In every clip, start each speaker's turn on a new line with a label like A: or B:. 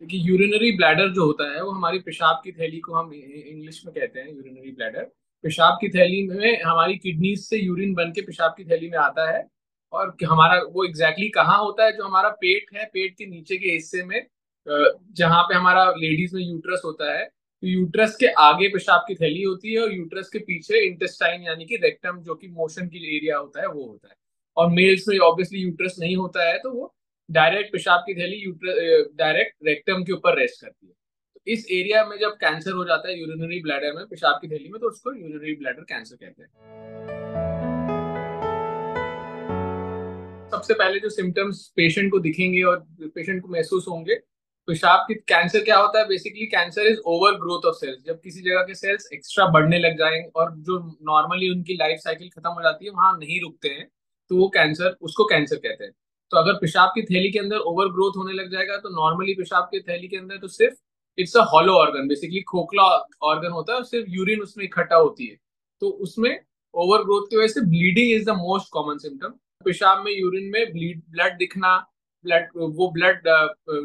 A: क्योंकि urinary bladder जो होता है वो हमारी पेशाब की थैली को हम इंग्लिश में कहते हैं यूरिनरी ब्लैडर। पेशाब की थैली में हमारी किडनीज से यूरिन बन के पेशाब की थैली में आता है। और हमारा वो एग्जैक्टली कहाँ होता है, जो हमारा पेट है, पेट के नीचे के हिस्से में, जहाँ पे हमारा लेडीज में यूट्रस होता है, तो यूट्रस के आगे पेशाब की थैली होती है और यूट्रस के पीछे इंटेस्टाइन यानी कि रेक्टम, जो कि मोशन की एरिया होता है, वो होता है। और मेल्स में ऑब्वियसली यूट्रस नहीं होता है, तो वो डायरेक्ट पेशाब की थैली डायरेक्ट रेक्टम के ऊपर रेस्ट करती है। तो इस एरिया में जब कैंसर हो जाता है यूरिनरी ब्लैडर में, पेशाब की थैली में, तो उसको यूरिनरी ब्लैडर कैंसर कहते हैं। सबसे पहले जो सिम्टम्स पेशेंट को दिखेंगे और पेशेंट को महसूस होंगे, पेशाब की कैंसर क्या होता है, basically cancer is over growth of cells. जब किसी जगह के सेल्स एक्स्ट्रा बढ़ने लग जाएंगे और जो नॉर्मली उनकी लाइफ साइकिल खत्म हो जाती है वहां नहीं रुकते हैं, तो वो कैंसर, उसको कैंसर कहते हैं। तो अगर पेशाब की थैली के अंदर ओवर ग्रोथ होने लग जाएगा, तो नॉर्मली पेशाब की थैली के अंदर तो सिर्फ it's a hollow organ, basically खोखला ऑर्गन होता है और सिर्फ यूरिन उसमें इकट्ठा होती है। तो उसमें ओवर ग्रोथ की वजह से bleeding is the most common symptom. पेशाब में, यूरिन में ब्लड दिखना, ब्लड, वो ब्लड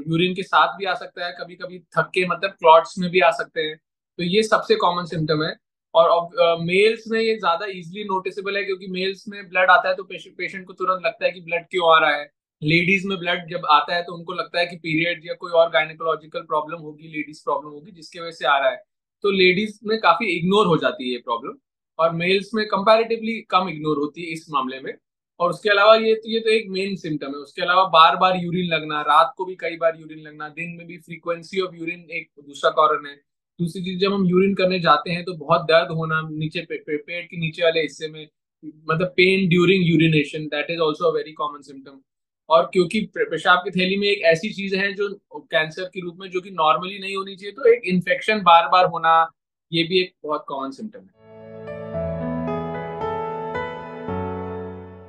A: यूरिन के साथ भी आ सकता है, कभी कभी थक्के मतलब क्लॉट्स में भी आ सकते हैं। तो ये सबसे कॉमन सिम्टम है। और मेल्स में ये ज्यादा इजीली नोटिसेबल है, क्योंकि मेल्स में ब्लड आता है तो पेशेंट को तुरंत लगता है कि ब्लड क्यों आ रहा है। लेडीज में ब्लड जब आता है तो उनको लगता है कि पीरियड या कोई और गायनेकोलॉजिकल प्रॉब्लम होगी, लेडीज प्रॉब्लम होगी जिसकी वजह से आ रहा है। तो लेडीज में काफी इग्नोर हो जाती है ये प्रॉब्लम, और मेल्स में कंपैरेटिवली कम इग्नोर होती है इस मामले में। और उसके अलावा ये तो एक मेन सिम्टम है। उसके अलावा बार बार यूरिन लगना, रात को भी कई बार यूरिन लगना, दिन में भी फ्रीक्वेंसी ऑफ यूरिन एक दूसरा कारण है। दूसरी चीज, जब हम यूरिन करने जाते हैं तो बहुत दर्द होना नीचे पेट के नीचे वाले हिस्से में, मतलब pen during urination, that is also a very common symptom. और क्योंकि पेशाब की थैली में एक ऐसी चीज है जो कैंसर के रूप में, जो कि नॉर्मली नहीं होनी चाहिए, तो एक इन्फेक्शन बार बार होना, ये भी एक बहुत कॉमन सिम्टम है।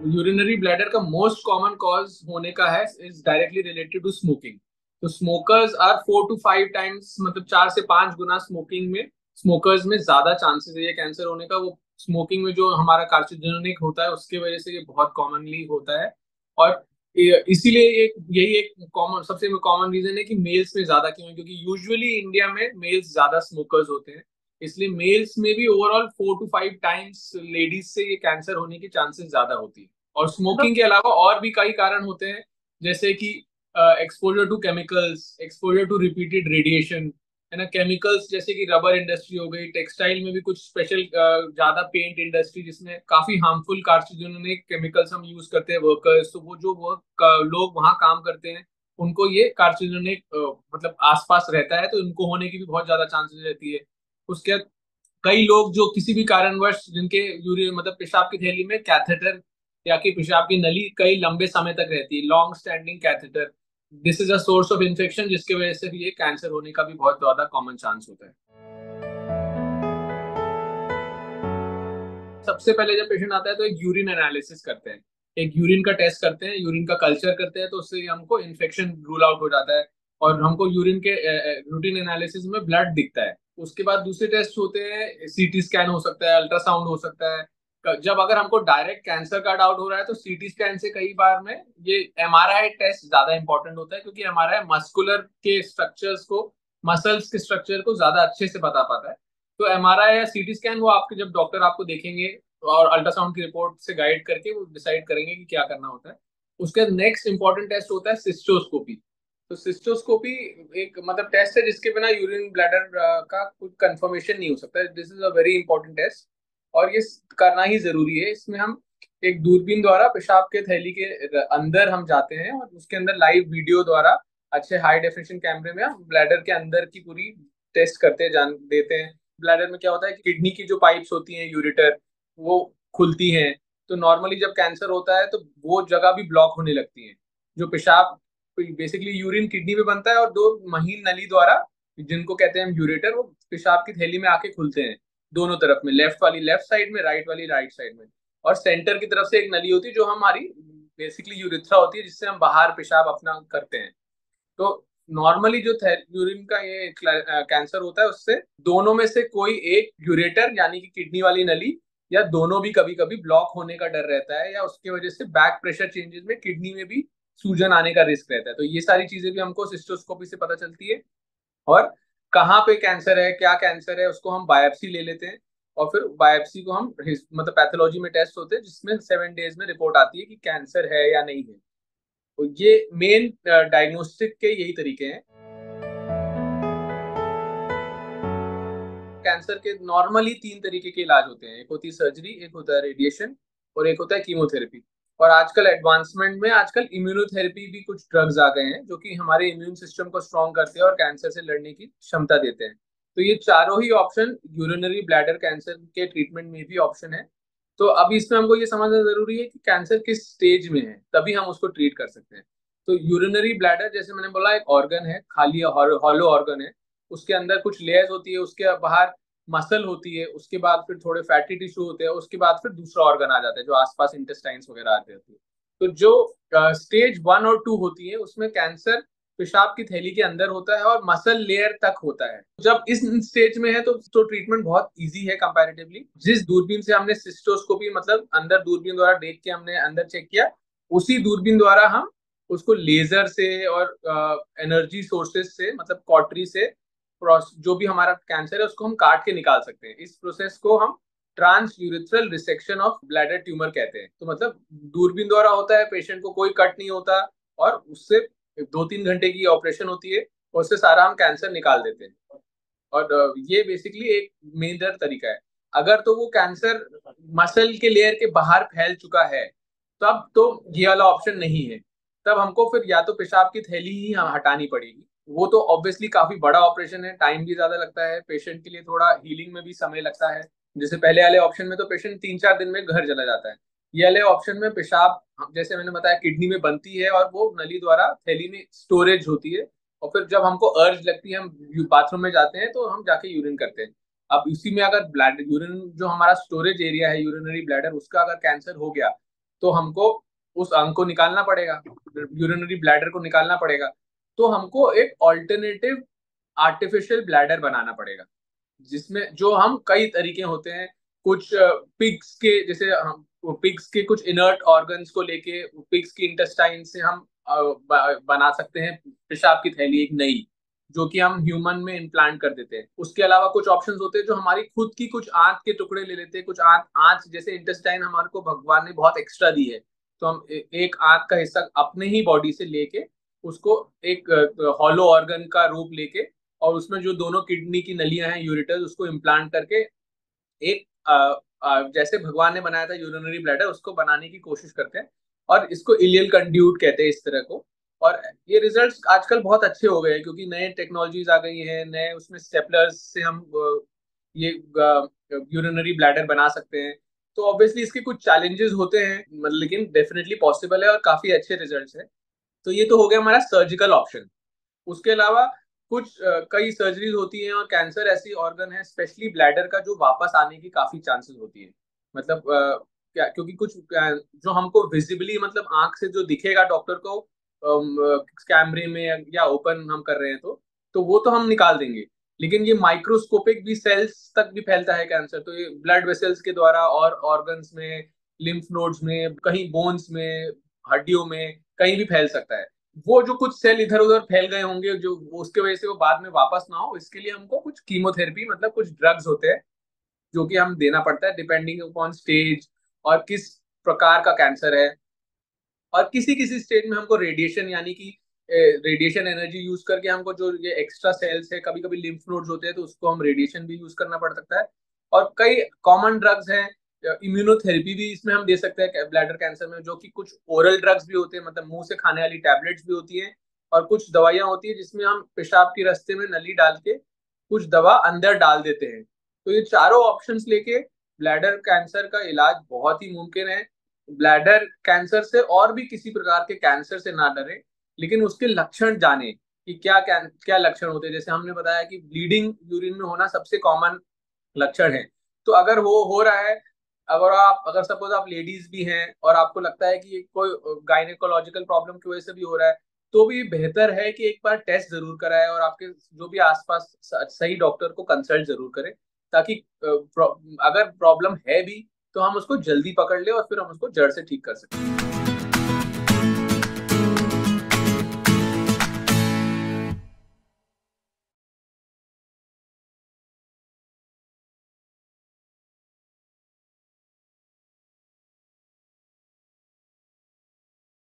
A: यूरिनरी ब्लैडर का मोस्ट कॉमन कॉज होने का है is directly related to smoking. तो स्मोकर्स आर 4 to 5 टाइम्स, मतलब 4 से 5 गुना स्मोकिंग में, स्मोकर्स में ज्यादा चांसेस है ये कैंसर होने का। वो स्मोकिंग में जो हमारा कार्सिनोजेनिक होता है उसके वजह से ये बहुत कॉमनली होता है। और इसीलिए एक यही एक कॉमन, सबसे कॉमन रीजन है कि मेल्स में ज्यादा क्यों है, क्योंकि यूजुअली इंडिया में मेल्स ज्यादा स्मोकर्स होते हैं। इसलिए मेल्स में भी ओवरऑल 4 to 5 टाइम्स लेडीज से ये कैंसर होने की चांसेस ज्यादा होती है। और स्मोकिंग के अलावा और भी कई कारण होते हैं, जैसे कि exposure to chemicals, exposure to repeated radiation, है ना। केमिकल्स जैसे कि रबर इंडस्ट्री हो गई, टेक्सटाइल में भी कुछ स्पेशल ज्यादा पेंट इंडस्ट्री जिसमें काफी हार्मफुल कार्सिनोजेनिक केमिकल्स हम यूज करते हैं वर्कर्स, तो वो जो वर्क लोग वहाँ काम करते हैं उनको ये कार्सिनोजेनिक मतलब आसपास रहता है, तो उनको होने की भी बहुत ज्यादा चांसेस रहती है। उसके बाद कई लोग जो किसी भी कारणवश, जिनके यूरिन मतलब पेशाब की थैली में कैथेटर या कि पेशाब की नली कई लंबे समय तक रहती है, long standing catheter, this is a source of infection, जिसकी वजह से भी ये कैंसर होने का भी बहुत ज्यादा कॉमन चांस होता है। सबसे पहले जब पेशेंट आता है तो एक यूरिन एनालिसिस करते हैं, एक यूरिन का टेस्ट करते हैं, यूरिन का कल्चर करते हैं, तो उससे हमको इन्फेक्शन रूल आउट हो जाता है। और हमको यूरिन के रूटीन एनालिसिस में ब्लड दिखता है। उसके बाद दूसरे टेस्ट होते हैं, सीटी स्कैन हो सकता है, अल्ट्रासाउंड हो सकता है। जब अगर हमको डायरेक्ट कैंसर का डाउट हो रहा है तो सीटी स्कैन से कई बार में ये एमआरआई टेस्ट ज्यादा इंपॉर्टेंट होता है, क्योंकि एमआरआई मस्कुलर के स्ट्रक्चर्स को, मसल्स के स्ट्रक्चर को ज्यादा अच्छे से बता पाता है। तो एमआरआई या सीटी स्कैन वो आपके, जब डॉक्टर आपको देखेंगे और अल्ट्रासाउंड की रिपोर्ट से गाइड करके वो डिसाइड करेंगे कि क्या करना होता है। उसके नेक्स्ट इंपॉर्टेंट टेस्ट होता है सिस्टोस्कोपी। तो सिस्टोस्कोपी एक मतलब टेस्ट है जिसके बिना यूरिन ब्लैडर का कुछ कंफर्मेशन नहीं हो सकता। This is a very important test और ये करना ही जरूरी है। इसमें हम एक दूरबीन द्वारा पेशाब के थैली के अंदर हम जाते हैं और उसके अंदर लाइव वीडियो द्वारा अच्छे हाई डेफिनेशन कैमरे में हम ब्लैडर के अंदर की पूरी टेस्ट करते जान देते हैं। ब्लैडर में क्या होता है कि किडनी की जो पाइप्स होती हैं, यूरेटर, वो खुलती हैं। तो नॉर्मली जब कैंसर होता है तो वो जगह भी ब्लॉक होने लगती है। जो पेशाब, बेसिकली यूरिन किडनी में बनता है और दो महीन नली द्वारा, जिनको कहते हैं हम यूरेटर, वो पेशाब की थैली में आके खुलते हैं दोनों तरफ में, लेफ्ट वाली लेफ्ट साइड में, राइट वाली राइट साइड में। और सेंटर की तरफ से एक नली होती है जो हमारी बेसिकली यूरिथ्रा होती है, जिससे हम बाहर पेशाब अपना करते हैं। तो नॉर्मली जो यूरिन का ये कैंसर होता है उससे दोनों में से कोई एक, यूरेटर यानी कि किडनी वाली नली, या दोनों भी कभी कभी ब्लॉक होने का डर रहता है, या उसकी वजह से बैक प्रेशर चेंजेस में किडनी में भी सूजन आने का रिस्क रहता है। तो ये सारी चीजें भी हमको सिस्टोस्कोपी से पता चलती है। और कहाँ पे कैंसर है, क्या कैंसर है, उसको हम बायोप्सी ले लेते हैं, और फिर बायोप्सी को हम मतलब पैथोलॉजी में टेस्ट होते हैं, जिसमें 7 डेज में रिपोर्ट आती है कि कैंसर है या नहीं है। तो ये मेन डायग्नोस्टिक के यही तरीके हैं। कैंसर के नॉर्मली 3 तरीके के इलाज होते हैं, एक होती है सर्जरी, एक होता है रेडिएशन, और एक होता है कीमोथेरेपी। और आजकल एडवांसमेंट में आजकल इम्यूनोथेरेपी भी कुछ ड्रग्स आ गए हैं जो कि हमारे इम्यून सिस्टम को स्ट्रॉन्ग करते हैं और कैंसर से लड़ने की क्षमता देते हैं। तो ये चारों ही ऑप्शन यूरिनरी ब्लैडर कैंसर के ट्रीटमेंट में भी ऑप्शन है। तो अभी इसमें हमको ये समझना जरूरी है कि कैंसर किस स्टेज में है, तभी हम उसको ट्रीट कर सकते हैं। तो यूरिनरी ब्लैडर, जैसे मैंने बोला, एक ऑर्गन है, खाली हॉलो ऑर्गन है। उसके अंदर कुछ लेयर्स होती है, उसके बाहर मसल होती है, उसके बाद फिर थोड़े फैटी टिश्यू होते हैं, उसके बाद फिर दूसरा ऑर्गन आ जाता है जो आसपास इंटेस्टाइन्स वगैरह आते होती है। तो जो स्टेज 1 और 2 होती है, उसमें कैंसर पेशाब की थैली के अंदर होता है और मसल लेयर तक होता है। जब इस स्टेज में है तो ट्रीटमेंट बहुत इजी है कंपैरेटिवली। जिस दूरबीन से हमने सिस्टोस्कोपी मतलब अंदर दूरबीन द्वारा देख के हमने अंदर चेक किया, उसी दूरबीन द्वारा हम उसको लेजर से और एनर्जी सोर्सेज से मतलब कॉटरी से जो भी हमारा कैंसर है उसको हम काट के निकाल सकते हैं। इस प्रोसेस को हम transurethral resection of bladder tumour कहते हैं। तो मतलब दूरबीन द्वारा होता है, पेशेंट को कोई कट नहीं होता, और उससे 2-3 घंटे की ऑपरेशन होती है, और उससे सारा हम कैंसर निकाल देते हैं। और ये बेसिकली एक मेजर तरीका है। अगर तो वो कैंसर मसल के लेयर के बाहर फैल चुका है, तब तो ये वाला ऑप्शन नहीं है। तब हमको फिर या तो पेशाब की थैली ही हटानी पड़ेगी। वो तो ऑब्वियसली काफी बड़ा ऑपरेशन है, टाइम भी ज्यादा लगता है, पेशेंट के लिए थोड़ा हीलिंग में भी समय लगता है। जैसे पहले वाले ऑप्शन में तो पेशेंट 3-4 दिन में घर चला जाता है। ये वाले ऑप्शन में पेशाब, जैसे मैंने बताया, किडनी में बनती है और वो नली द्वारा थैली में स्टोरेज होती है। और फिर जब हमको अर्ज लगती है, हम बाथरूम में जाते हैं, तो हम जाके यूरिन करते हैं। अब इसी में अगर ब्लैडर यूरिन जो हमारा स्टोरेज एरिया है यूरिनरी ब्लैडर, उसका अगर कैंसर हो गया, तो हमको उस अंग को निकालना पड़ेगा, यूरिनरी ब्लैडर को निकालना पड़ेगा। तो हमको एक ऑल्टरनेटिव आर्टिफिशियल ब्लैडर बनाना पड़ेगा, जिसमें जो हम कई तरीके होते हैं। कुछ पिग्स के, जैसे हम पिग्स के कुछ इनर्ट ऑर्गन्स को लेके पिग्स की इंटेस्टाइन से हम बना सकते हैं पेशाब की थैली, एक नई, जो कि हम ह्यूमन में इम्प्लांट कर देते हैं। उसके अलावा कुछ ऑप्शंस होते हैं जो हमारी खुद की कुछ आंत के टुकड़े ले लेते हैं। कुछ आंत आंत जैसे इंटेस्टाइन हमारे को भगवान ने बहुत एक्स्ट्रा दी है, तो हम एक आंत का हिस्सा अपने ही बॉडी से लेके उसको एक हॉलो ऑर्गन का रूप लेके, और उसमें जो दोनों किडनी की नलियां हैं यूरेटर्स, उसको इम्प्लांट करके एक जैसे भगवान ने बनाया था यूरिनरी ब्लैडर, उसको बनाने की कोशिश करते हैं। और इसको इलियल कंड्यूट कहते हैं इस तरह को। और ये रिजल्ट्स आजकल बहुत अच्छे हो गए हैं, क्योंकि नए टेक्नोलॉजीज आ गई हैं, नए उसमें स्टेपलर्स से हम ये यूरिनरी ब्लैडर बना सकते हैं। तो ऑब्वियसली इसके कुछ चैलेंजेस होते हैं, लेकिन डेफिनेटली पॉसिबल है और काफी अच्छे रिजल्ट्स हैं। तो ये तो हो गया हमारा सर्जिकल ऑप्शन। उसके अलावा कुछ कई सर्जरीज होती हैं, और कैंसर ऐसी ऑर्गन है स्पेशली ब्लैडर का जो वापस आने की काफी चांसेस होती है। मतलब क्या, क्योंकि कुछ जो हमको विजिबली मतलब आंख से जो दिखेगा डॉक्टर को कैमरे में या ओपन हम कर रहे हैं, तो वो तो हम निकाल देंगे। लेकिन ये माइक्रोस्कोपिक भी सेल्स तक भी फैलता है कैंसर, तो ये ब्लड वेसल्स के द्वारा और ऑर्गन्स में, लिम्फ नोड्स में, कहीं बोन्स में, हड्डियों में, कहीं भी फैल सकता है। वो जो कुछ सेल इधर उधर फैल गए होंगे, जो उसके वजह से वो बाद में वापस ना हो, इसके लिए हमको कुछ कीमोथेरेपी मतलब कुछ ड्रग्स होते हैं जो कि हम देना पड़ता है डिपेंडिंग अपॉन स्टेज और किस प्रकार का कैंसर है। और किसी किसी स्टेज में हमको रेडिएशन, यानी कि रेडिएशन एनर्जी यूज करके हमको जो ये एक्स्ट्रा सेल्स है, कभी कभी लिम्फ नोड्स होते हैं, तो उसको हम रेडिएशन भी यूज करना पड़ सकता है। और कई कॉमन ड्रग्स हैं, इम्यूनोथेरेपी भी इसमें हम दे सकते हैं ब्लैडर कैंसर में, जो कि कुछ ओरल ड्रग्स भी होते हैं, मतलब मुंह से खाने वाली टैबलेट्स भी होती हैं। और कुछ दवाइयां होती है जिसमें हम पेशाब के रास्ते में नली डाल के कुछ दवा अंदर डाल देते हैं। तो ये चारों ऑप्शंस लेके ब्लैडर कैंसर का इलाज बहुत ही मुमकिन है। ब्लैडर कैंसर से और भी किसी प्रकार के कैंसर से ना डरे, लेकिन उसके लक्षण जाने कि क्या क्या क्या लक्षण होते हैं। जैसे हमने बताया कि ब्लीडिंग यूरिन में होना सबसे कॉमन लक्षण है। तो अगर वो हो रहा है, अगर सपोज आप लेडीज भी हैं और आपको लगता है कि ये कोई गायनेकोलॉजिकल प्रॉब्लम की वजह से भी हो रहा है, तो भी बेहतर है कि एक बार टेस्ट जरूर कराएं और आपके जो भी आसपास सही डॉक्टर को कंसल्ट जरूर करें, ताकि अगर प्रॉब्लम है भी तो हम उसको जल्दी पकड़ ले और फिर हम उसको जड़ से ठीक कर सकें।